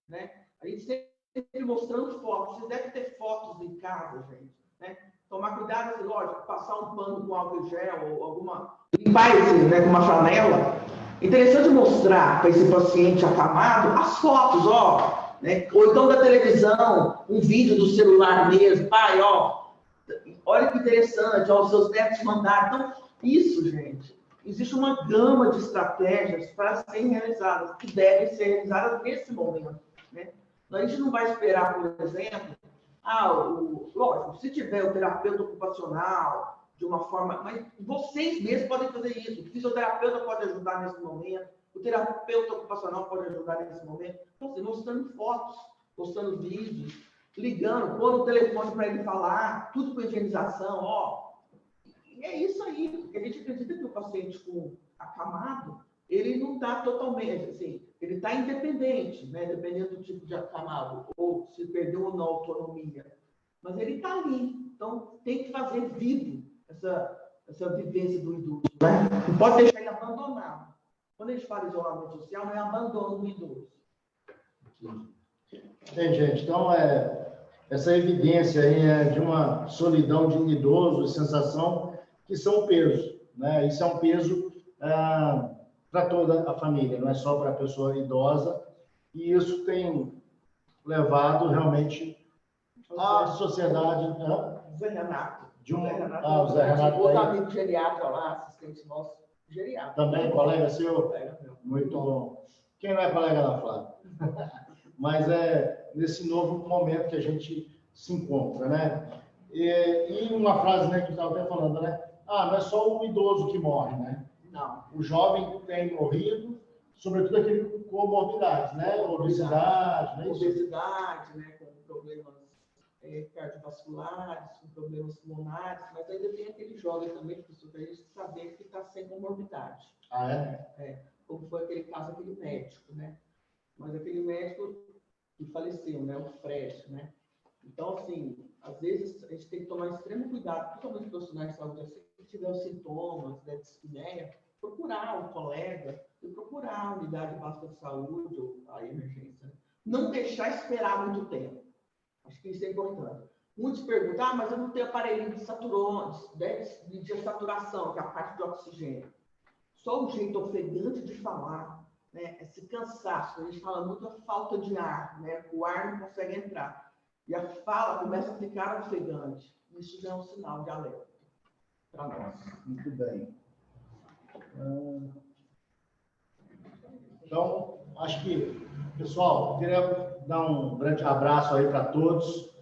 né? A gente sempre mostrando fotos, vocês devem ter fotos em casa, gente, né? Tomar cuidado, assim, lógico, passar um pano com álcool gel ou alguma... limpar esse, né, com uma flanela. Interessante mostrar para esse paciente acamado as fotos, né? Ou então da televisão, um vídeo do celular mesmo. Pai, olha que interessante, os seus netos mandaram. Então, isso, gente, existe uma gama de estratégias para serem realizadas, que devem ser realizadas nesse momento, né? A gente não vai esperar, por exemplo, lógico, se tiver o terapeuta ocupacional, de uma forma, mas vocês mesmos podem fazer isso. O fisioterapeuta pode ajudar nesse momento, o terapeuta ocupacional pode ajudar nesse momento. Então, assim, mostrando fotos, mostrando vídeos, ligando, pondo o telefone para ele falar, tudo com higienização, E é isso aí, porque a gente acredita que o paciente com acamado, ele não está totalmente, assim, ele está independente, né? Dependendo do tipo de acamado, ou se perdeu ou não a autonomia. Mas ele está ali. Então, tem que fazer vivo essa vivência do idoso, né? Não pode deixar ele abandonado. Quando a gente fala de isolamento social, não é abandono do idoso. Bem, gente, então essa evidência aí de uma solidão de um idoso e sensação que são um peso, né? Isso é um peso para toda a família, não é só para a pessoa idosa, e isso tem levado realmente a sociedade, né? Zé Renato. O Zé Renato outro aí. amigo geriatra lá, assistente nosso, geriatra. Também, colega seu? Colega meu. Muito bom. Quem não é colega da Flávia? Mas é nesse novo momento que a gente se encontra, né? E uma frase, né, que eu estava até falando, né? Não é só o idoso que morre, né? Não. O jovem tem morrido, sobretudo aquele com comorbidades, né? Obesidade, né? Obesidade, né? Com problemas cardiovasculares, com problemas pulmonares, mas ainda tem aquele jovem também, professor, para a gente saber que está sem comorbidade. Como foi aquele caso, aquele médico, né? Mas aquele médico que faleceu, né? O Fred, né? Então, assim, às vezes a gente tem que tomar extremo cuidado, principalmente os profissionais de saúde, assim, se tiver os sintomas da dispneia, procurar o colega e procurar a unidade básica de saúde ou a emergência. Né? Não deixar esperar muito tempo. Acho que isso é importante. Muitos perguntam, mas eu não tenho aparelho de de saturação, que é a parte de oxigênio. Só o jeito ofegante de falar, né? Esse cansaço, a gente fala muito a falta de ar, né? O ar não consegue entrar. E a fala começa a ficar ofegante. Isso já é um sinal de alerta para nós. Muito bem. Então, acho que, pessoal, queria dar um grande abraço aí para todos,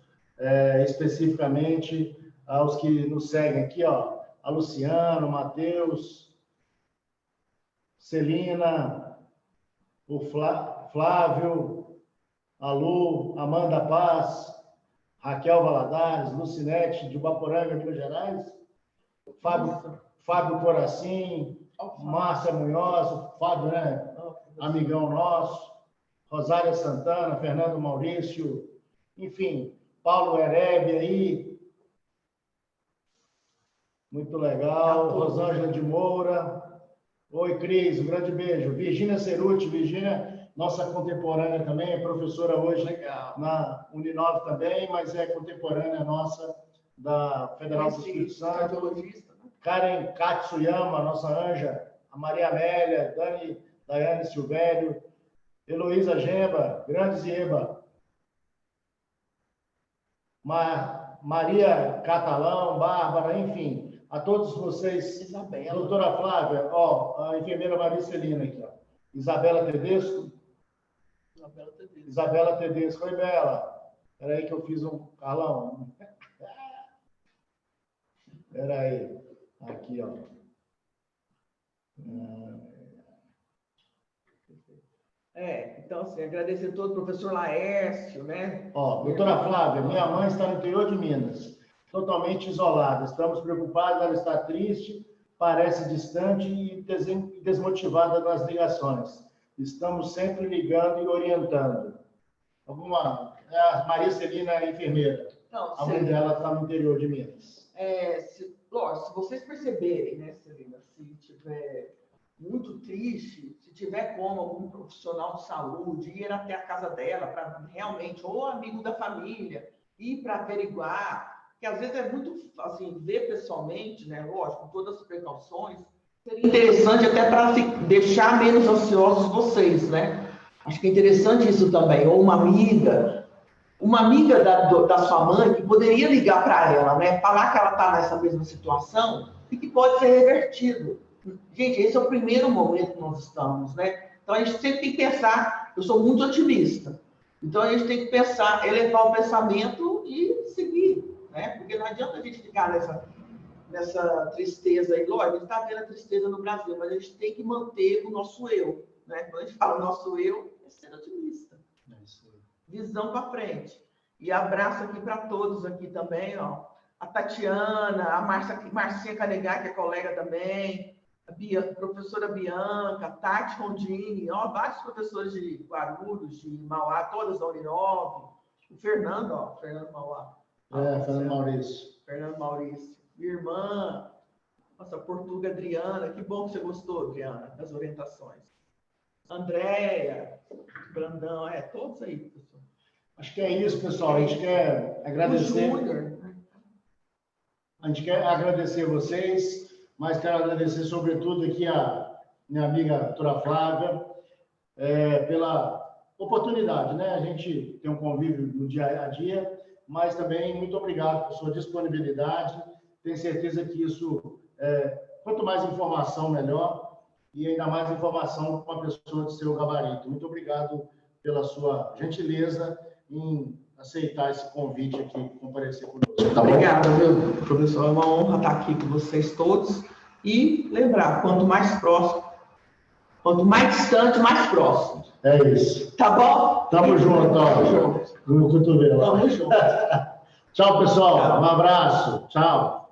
especificamente aos que nos seguem aqui, ó, a Luciano, Matheus, Celina, o Flávio, a Lu, Amanda Paz, Raquel Valadares, Lucinete de Ubaporanga, Minas Gerais, Fábio Coracim, Márcia Munhoz, Fábio, né? Amigão nosso, Rosária Santana, Fernando Maurício, enfim, Paulo Herebe aí, muito legal, Rosângela de Moura, oi Cris, um grande beijo, Virgínia Ceruti, Virgínia, nossa contemporânea também, é professora hoje na Uninove também, mas é contemporânea nossa da Federal do Espírito Santo, Karen Katsuyama, nossa anja, a Maria Amélia, Daiane Silvério, Heloísa Gemba, grande Zieba, Maria Catalão, Bárbara, enfim, a todos vocês, Isabela. doutora Flávia, ó, a enfermeira Maria Celina aqui, ó, Isabela Tedesco, oi Bela, espera aí que eu fiz um Carlão, espera aí, aqui, ó. Então, assim, agradecer a todo o professor Laércio, né? Ó, doutora Flávia, minha mãe está no interior de Minas, totalmente isolada. Estamos preocupados, ela está triste, parece distante e desmotivada nas ligações. Estamos sempre ligando e orientando. A Maria Celina é enfermeira. Não, a mãe dela está no interior de Minas. Lógico, se vocês perceberem, né, Celina, se tiver muito triste, se tiver como algum profissional de saúde ir até a casa dela para realmente, ou amigo da família, ir para averiguar, que às vezes é muito, assim, ver pessoalmente, né, lógico, com todas as precauções, seria interessante até para deixar menos ansiosos vocês, né? Acho que é interessante isso também, ou uma amiga da sua mãe que poderia ligar para ela, né, falar que ela está nessa mesma situação e que pode ser revertido. Gente, esse é o primeiro momento que nós estamos, né? Então, a gente sempre tem que pensar, eu sou muito otimista, então a gente tem que pensar, elevar o pensamento e seguir, né? Porque não adianta a gente ficar nessa tristeza aí, lógico, a gente está vendo a tristeza no Brasil, mas a gente tem que manter o nosso eu, né? Quando a gente fala nosso eu, é ser otimista. Visão para frente. E abraço aqui para todos aqui também, ó. A Tatiana, a Marcinha Canegar, que é colega também, a professora Bianca, a Tati Rondini, ó, vários professores de Guarulhos, de Mauá, todas da Uninove, o Fernando, ó, Fernando Mauá. Fernando Maurício. Fernando Maurício. minha irmã, nossa Portuga Adriana, que bom que você gostou, Adriana, das orientações. Andréia, Brandão, todos aí, pessoal. Acho que é isso, pessoal. A gente quer O agradecer. Júnior. A gente quer agradecer vocês, mas quero agradecer sobretudo aqui a minha amiga doutora Flávia, pela oportunidade, né? A gente tem um convívio no dia a dia, mas também muito obrigado por sua disponibilidade. Tenho certeza que isso, quanto mais informação, melhor, e ainda mais informação para uma pessoa de seu gabarito. Muito obrigado pela sua gentileza em aceitar esse convite aqui, comparecer conosco. Tá bom? Obrigada, meu professor. É uma honra estar aqui com vocês todos. E lembrar, quanto mais próximo, quanto mais distante, mais próximo. É isso. Tá bom? Tamo junto, ó. Tamo junto. No cotovelo. Tamo junto. Tchau, pessoal. Tchau. Um abraço. Tchau.